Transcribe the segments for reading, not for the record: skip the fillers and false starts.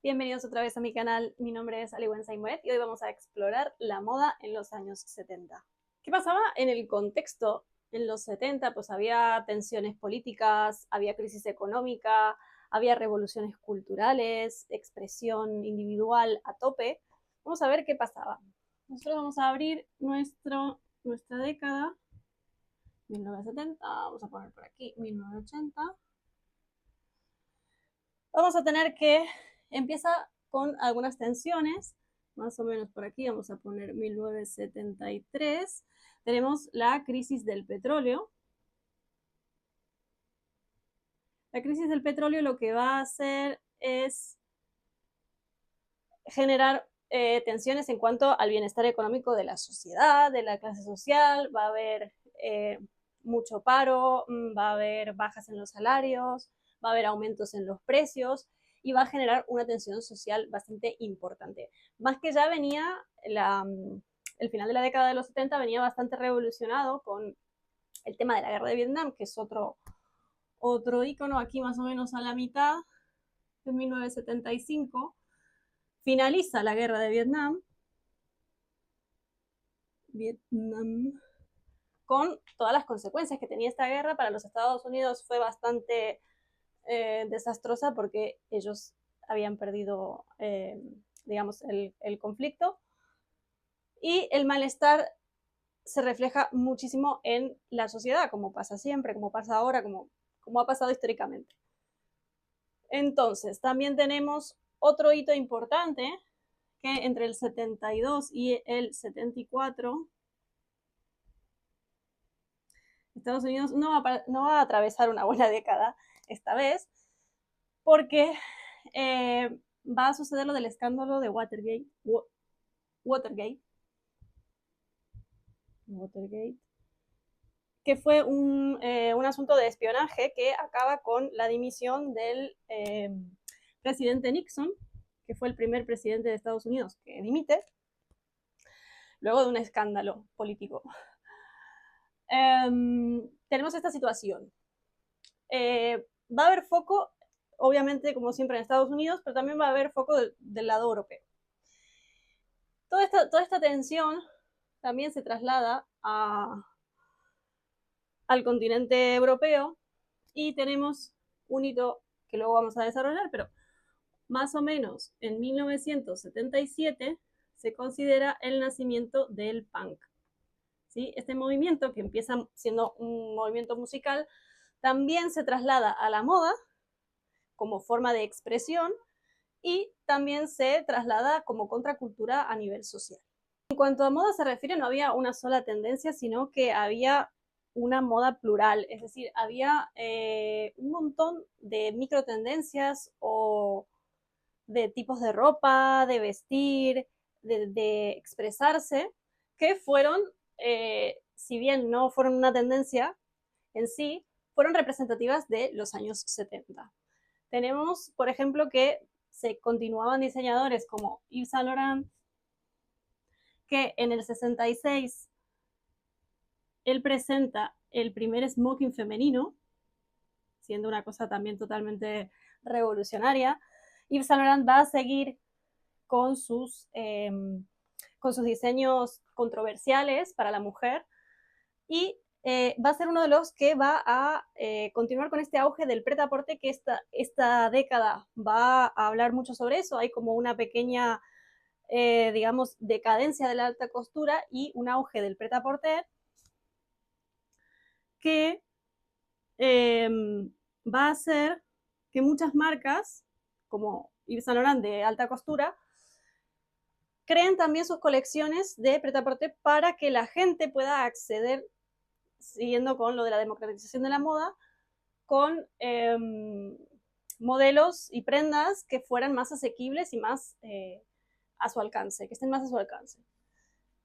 Bienvenidos otra vez a mi canal, mi nombre es Ali Saimoret y hoy vamos a explorar la moda en los años 70. ¿Qué pasaba en el contexto? En los 70 pues había tensiones políticas, había crisis económica, había revoluciones culturales, expresión individual a tope. Vamos a ver qué pasaba. Nosotros vamos a abrir nuestra década, 1970, vamos a poner por aquí 1980. Vamos a tener que empieza con algunas tensiones, más o menos por aquí vamos a poner 1973. Tenemos la crisis del petróleo. La crisis del petróleo lo que va a hacer es generar tensiones en cuanto al bienestar económico de la sociedad, de la clase social. Va a haber mucho paro, va a haber bajas en los salarios, va a haber aumentos en los precios y va a generar una tensión social bastante importante. Más que ya venía el final de la década de los 70 venía bastante revolucionado con el tema de la guerra de Vietnam, que es otro ícono aquí más o menos a la mitad, en 1975. Finaliza la guerra de Vietnam con todas las consecuencias que tenía esta guerra. Para los Estados Unidos fue bastante desastrosa porque ellos habían perdido, digamos, el conflicto. Y el malestar se refleja muchísimo en la sociedad, como pasa siempre, como pasa ahora, como ha pasado históricamente. Entonces, también tenemos otro hito importante, que entre el 72 y el 74, Estados Unidos no va a atravesar una buena década esta vez, porque va a suceder lo del escándalo de Watergate, que fue un asunto de espionaje que acaba con la dimisión del presidente Nixon, que fue el primer presidente de Estados Unidos que dimite, luego de un escándalo político. Tenemos esta situación. Va a haber foco, obviamente, como siempre en Estados Unidos, pero también va a haber foco del lado europeo. Toda esta tensión también se traslada al continente europeo y tenemos un hito que luego vamos a desarrollar, pero más o menos en 1977 se considera el nacimiento del punk. ¿Sí? Este movimiento, que empieza siendo un movimiento musical, también se traslada a la moda como forma de expresión y también se traslada como contracultura a nivel social. En cuanto a moda se refiere, no había una sola tendencia, sino que había una moda plural, es decir, había un montón de micro tendencias o de tipos de ropa, de vestir, de expresarse, que fueron, si bien no fueron una tendencia en sí, fueron representativas de los años 70. Tenemos, por ejemplo, que se continuaban diseñadores como Yves Saint Laurent, que en el 66 él presenta el primer smoking femenino, siendo una cosa también totalmente revolucionaria. Yves Saint Laurent va a seguir con sus diseños controversiales para la mujer y va a ser uno de los que va a continuar con este auge del prêt-à-porter, que esta década va a hablar mucho sobre eso. Hay como una pequeña, digamos, decadencia de la alta costura y un auge del prêt-à-porter que va a hacer que muchas marcas, como Yves Saint Laurent de alta costura, creen también sus colecciones de prêt-à-porter para que la gente pueda acceder, siguiendo con lo de la democratización de la moda, con modelos y prendas que fueran más asequibles y más a su alcance, que estén más a su alcance.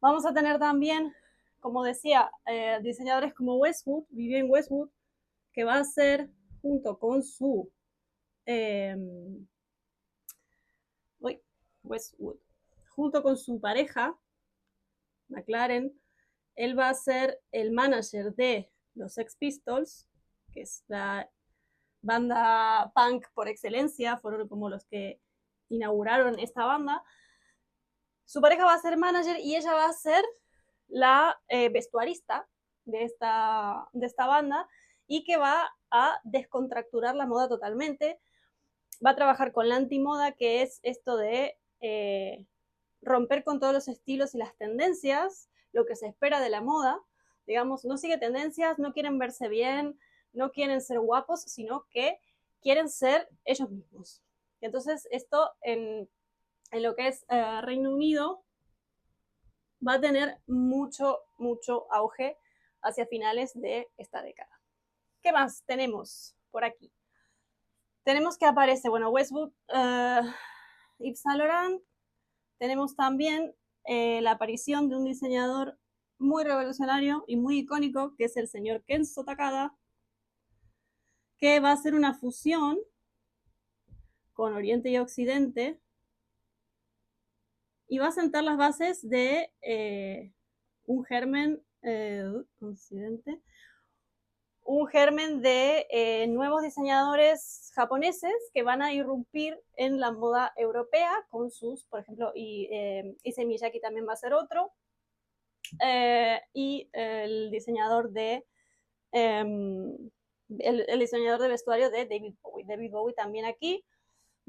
Vamos a tener también, como decía, diseñadores como Westwood, Vivienne Westwood, que va a ser junto con su Westwood, junto con su pareja, McLaren, él va a ser el manager de los Sex Pistols, que es la banda punk por excelencia, fueron como los que inauguraron esta banda, su pareja va a ser manager y ella va a ser la vestuarista de esta banda, y que va a descontracturar la moda totalmente. Va a trabajar con la antimoda, que es esto de romper con todos los estilos y las tendencias, lo que se espera de la moda. Digamos, no sigue tendencias, no quieren verse bien, no quieren ser guapos, sino que quieren ser ellos mismos. Entonces, esto en lo que es Reino Unido va a tener mucho auge hacia finales de esta década. ¿Qué más tenemos por aquí? Tenemos que aparece, bueno, Westwood, Yves Saint Laurent. Tenemos también la aparición de un diseñador muy revolucionario y muy icónico, que es el señor Kenzo Takada, que va a hacer una fusión con Oriente y Occidente y va a sentar las bases de un germen occidente, un germen de nuevos diseñadores japoneses que van a irrumpir en la moda europea con sus, por ejemplo, Issey Miyake también va a ser otro, y el diseñador de el diseñador de vestuario de David Bowie. David Bowie también aquí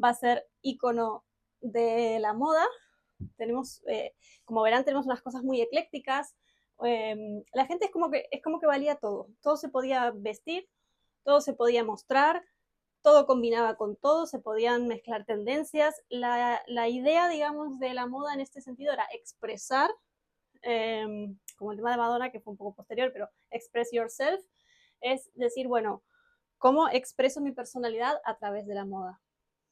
va a ser ícono de la moda. Tenemos, como verán, tenemos unas cosas muy eclécticas. La gente es como que valía todo. Todo se podía vestir, todo se podía mostrar, todo combinaba con todo, se podían mezclar tendencias. La idea, digamos, de la moda en este sentido era expresar, como el tema de Madonna, que fue un poco posterior, pero express yourself, es decir, bueno, ¿cómo expreso mi personalidad a través de la moda?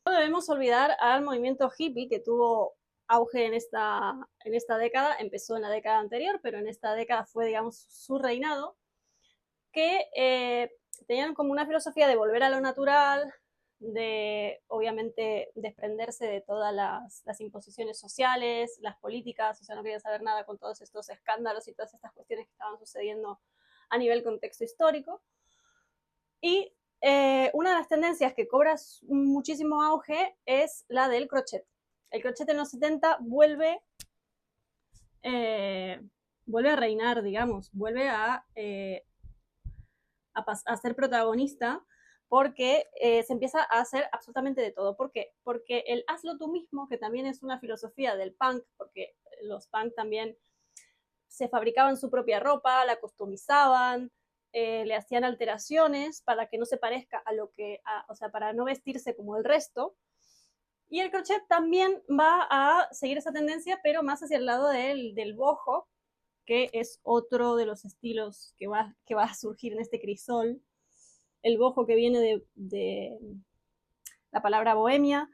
No debemos olvidar al movimiento hippie, que tuvo auge en esta década, empezó en la década anterior, pero en esta década fue, digamos, su reinado, que tenían como una filosofía de volver a lo natural, de obviamente desprenderse de todas las imposiciones sociales, las políticas, o sea, no querían saber nada con todos estos escándalos y todas estas cuestiones que estaban sucediendo a nivel contexto histórico. Y una de las tendencias que cobra muchísimo auge es la del crochet. El crochet en los 70 vuelve a reinar, digamos, vuelve a ser protagonista, porque se empieza a hacer absolutamente de todo. ¿Por qué? Porque el hazlo tú mismo, que también es una filosofía del punk, porque los punk también se fabricaban su propia ropa, la customizaban, le hacían alteraciones para que no se parezca a lo que, o sea, para no vestirse como el resto. Y el crochet también va a seguir esa tendencia, pero más hacia el lado del boho, que es otro de los estilos que va a surgir en este crisol. El boho, que viene de la palabra bohemia,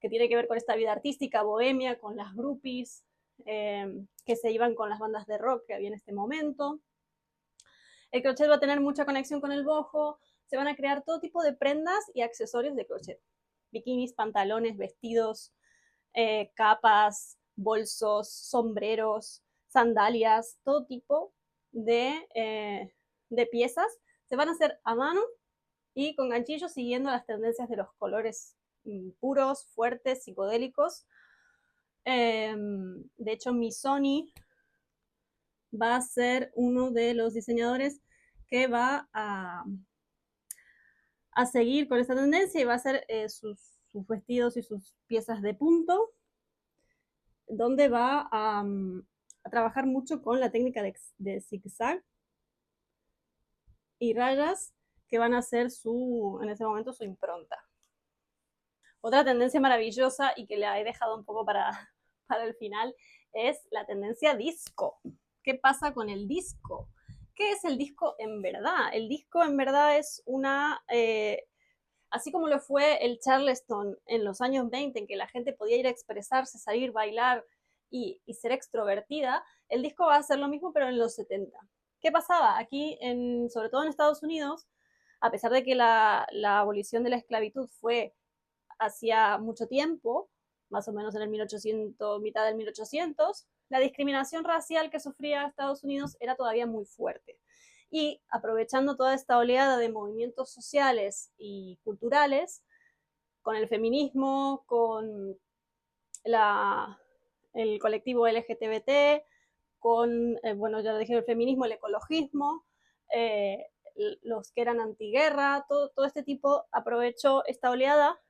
que tiene que ver con esta vida artística bohemia, con las groupies, que se iban con las bandas de rock que había en este momento. El crochet va a tener mucha conexión con el boho, se van a crear todo tipo de prendas y accesorios de crochet. Bikinis, pantalones, vestidos, capas, bolsos, sombreros, sandalias, todo tipo de piezas se van a hacer a mano y con ganchillos, siguiendo las tendencias de los colores puros, fuertes, psicodélicos. De hecho, Missoni va a ser uno de los diseñadores que va a seguir con esta tendencia y va a hacer sus vestidos y sus piezas de punto, donde va a trabajar mucho con la técnica de zigzag y rayas, que van a ser en ese momento su impronta. Otra tendencia maravillosa y que la he dejado un poco para el final es la tendencia disco. ¿Qué pasa con el disco? ¿Qué es el disco en verdad? El disco en verdad es así como lo fue el Charleston en los años 20, en que la gente podía ir a expresarse, salir, bailar y ser extrovertida, el disco va a ser lo mismo, pero en los 70. ¿Qué pasaba? Aquí, sobre todo en Estados Unidos, a pesar de que la abolición de la esclavitud fue hacía mucho tiempo, más o menos en el 1800, mitad del 1800, la discriminación racial que sufría Estados Unidos era todavía muy fuerte. Y aprovechando toda esta oleada de movimientos sociales y culturales, con el feminismo, con el colectivo LGBT, con, bueno, ya lo dije, el feminismo, el ecologismo, los que eran antiguerra, todo este tipo aprovechó esta oleada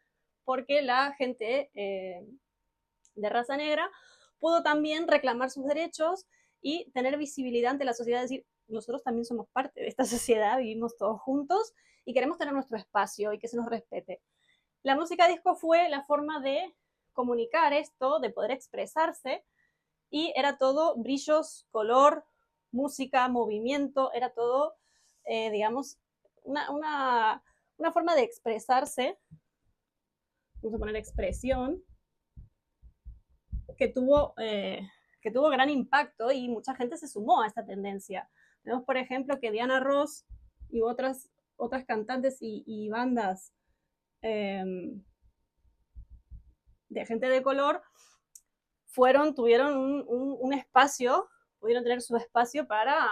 porque la gente de raza negra pudo también reclamar sus derechos y tener visibilidad ante la sociedad, decir, nosotros también somos parte de esta sociedad, vivimos todos juntos y queremos tener nuestro espacio y que se nos respete. La música disco fue la forma de comunicar esto, de poder expresarse, y era todo brillos, color, música, movimiento, era todo, digamos, una forma de expresarse, vamos a poner expresión, que tuvo gran impacto y mucha gente se sumó a esta tendencia. Tenemos, por ejemplo, que Diana Ross y otras cantantes y bandas eh, de gente de color tuvieron un espacio, pudieron tener su espacio para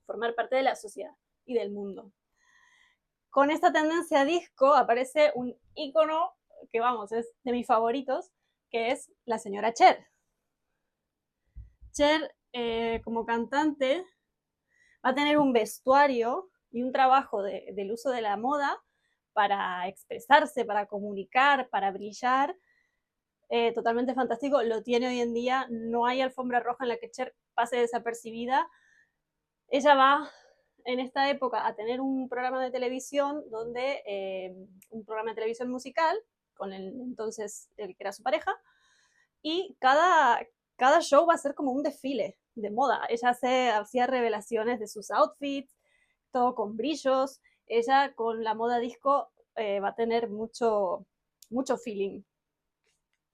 formar parte de la sociedad y del mundo. Con esta tendencia disco aparece un ícono que, vamos, es de mis favoritos, que es la señora Cher. Cher, como cantante, va a tener un vestuario y un trabajo del uso de la moda para expresarse, para comunicar, para brillar, totalmente fantástico. Lo tiene hoy en día, no hay alfombra roja en la que Cher pase desapercibida. Ella va en esta época a tener un programa de televisión un programa de televisión musical con entonces el que era su pareja, y cada show va a ser como un desfile de moda. Ella hacía revelaciones de sus outfits, todo con brillos. Ella con la moda disco va a tener mucho feeling.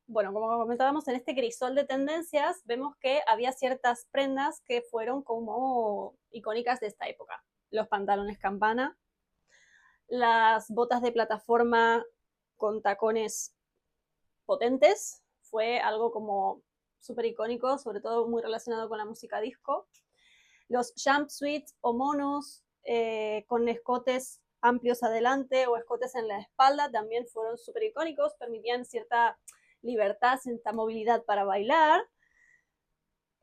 Bueno, como comentábamos, en este crisol de tendencias vemos que había ciertas prendas que fueron como icónicas de esta época. Los pantalones campana, las botas de plataforma con tacones potentes, fue algo como súper icónico, sobre todo muy relacionado con la música disco. Los jumpsuits o monos con escotes amplios adelante o escotes en la espalda también fueron súper icónicos, permitían cierta libertad, cierta movilidad para bailar.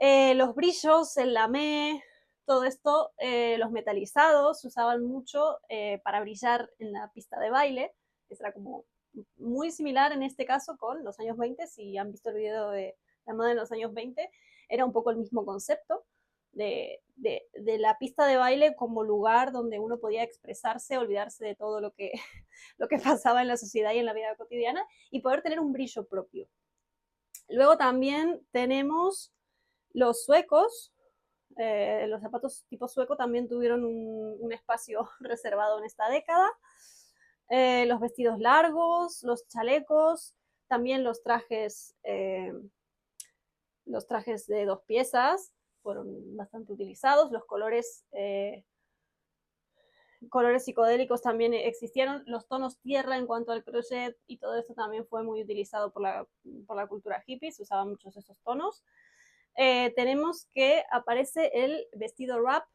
Los brillos, el lamé, todo esto, los metalizados se usaban mucho para brillar en la pista de baile. Era como muy similar en este caso con los años 20, si han visto el video de la moda en los años 20, era un poco el mismo concepto de la pista de baile como lugar donde uno podía expresarse, olvidarse de todo lo que, lo que pasaba en la sociedad y en la vida cotidiana y poder tener un brillo propio. Luego también tenemos los suecos, los zapatos tipo sueco también tuvieron un espacio reservado en esta década. Los vestidos largos, los chalecos, también los trajes de 2 piezas fueron bastante utilizados. Los colores psicodélicos también existieron. Los tonos tierra en cuanto al crochet y todo esto también fue muy utilizado por la cultura hippie, se usaban muchos esos tonos. Tenemos que aparece el vestido wrap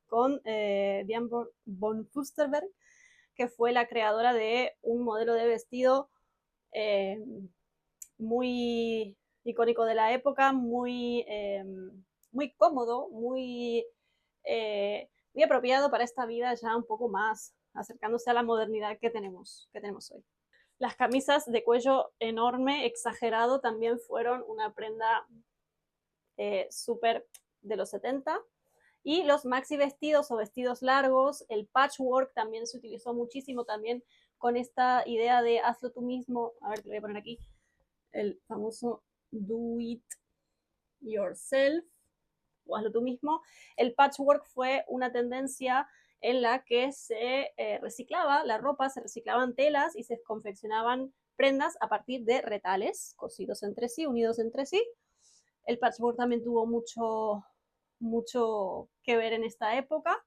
con Diane von Furstenberg, que fue la creadora de un modelo de vestido muy icónico de la época, muy cómodo, muy apropiado para esta vida ya un poco más acercándose a la modernidad que tenemos hoy. Las camisas de cuello enorme, exagerado, también fueron una prenda súper de los 70. Y los maxi vestidos o vestidos largos, el patchwork también se utilizó muchísimo también con esta idea de hazlo tú mismo. A ver, te voy a poner aquí el famoso do it yourself o hazlo tú mismo. El patchwork fue una tendencia en la que se reciclaba la ropa, se reciclaban telas y se confeccionaban prendas a partir de retales cosidos entre sí, unidos entre sí. El patchwork también tuvo mucho que ver en esta época.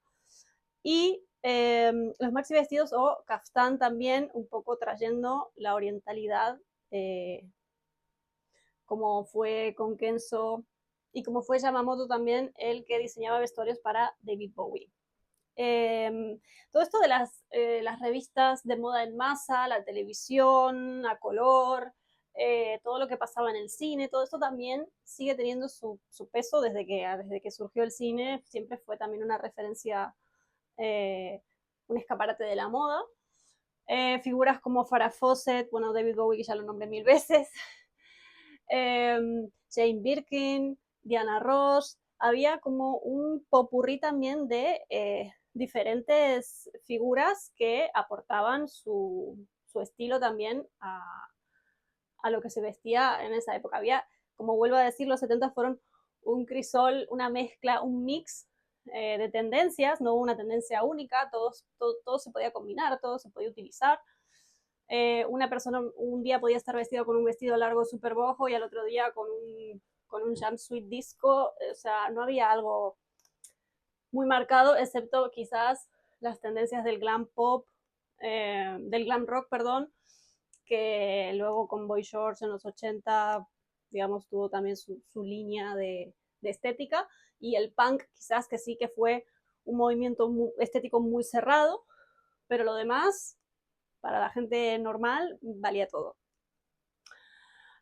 Y los maxi vestidos o kaftán también, un poco trayendo la orientalidad, como fue con Kenzo y como fue Yamamoto también el que diseñaba vestuarios para David Bowie. Todo esto de las revistas de moda en masa, la televisión a color, todo lo que pasaba en el cine, todo esto también sigue teniendo su peso desde que surgió el cine, siempre fue también una referencia, un escaparate de la moda. Figuras como Farrah Fawcett, bueno, David Bowie, que ya lo nombré 1000 veces, Jane Birkin, Diana Ross, había como un popurrí también de diferentes figuras que aportaban su estilo también a lo que se vestía en esa época. Había, como vuelvo a decir, los 70 fueron un crisol, una mezcla, un mix de tendencias, no hubo una tendencia única, todo se podía combinar, todo se podía utilizar. Una persona un día podía estar vestido con un vestido largo súper bojo y al otro día con un jumpsuit disco, o sea, no había algo muy marcado, excepto quizás las tendencias del glam pop, del glam rock, perdón, que luego con Boy Shorts en los 80, digamos, tuvo también su línea de estética, y el punk quizás que sí que fue un movimiento estético muy cerrado, pero lo demás, para la gente normal, valía todo.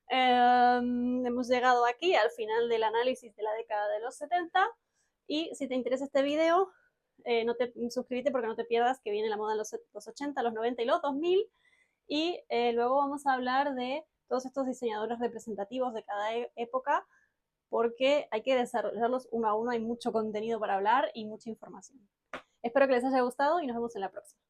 Hemos llegado aquí al final del análisis de la década de los 70, y si te interesa este video, no te suscríbete porque no te pierdas que viene la moda en los 80, los 90 y los 2000, y luego vamos a hablar de todos estos diseñadores representativos de cada época, porque hay que desarrollarlos uno a uno, hay mucho contenido para hablar y mucha información. Espero que les haya gustado y nos vemos en la próxima.